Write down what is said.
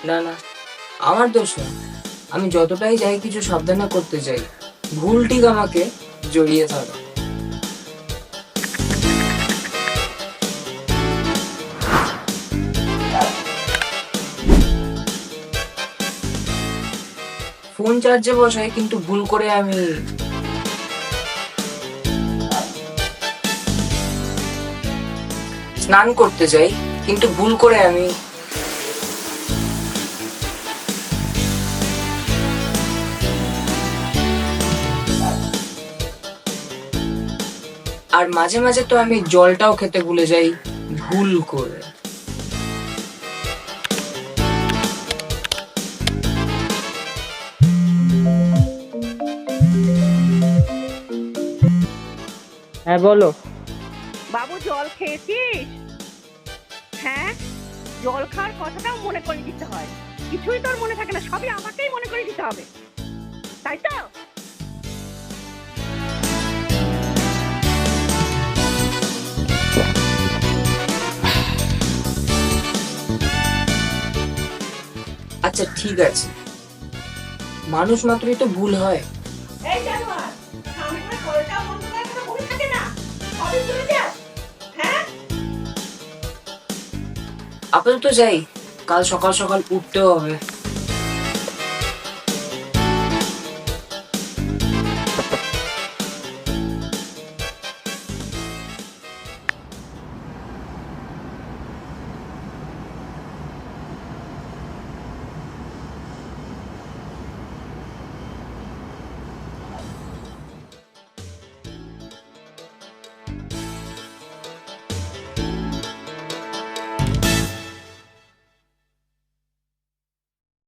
না না, আমার দোষ না। আমি যতটাই যাই কিছু সাবধানে করতে চাই, ভুল ঠিক আমাকে জড়িয়ে ধরে। ফোন চার্জে বসাই, কিন্তু ভুল করে আমি স্নান করতে যাই, কিন্তু ভুল করে আমি আর মাঝে মাঝে তো আমি জলটাও খেতে ভুলে যাই ভুল করে। হ্যাঁ বলো। বাবু জল খেয়েছিস? হ্যাঁ, জল খাওয়ার কথাটাও মনে করে দিতে হয়। কিছুই তোর মনে থাকে না, সবই আমাকেই মনে করে দিতে হবে, তাই তো? আচ্ছা ঠিক আছে, মানুষ মাত্রই তো ভুল হয়। এই জানোয়ার, সামনে করে কলটাও বন্ধ করার কথা মনে থাকে না? সবই ভুলে যাস? হ্যাঁ? আপাতত যাই, কাল সকাল সকাল উঠতেও হবে।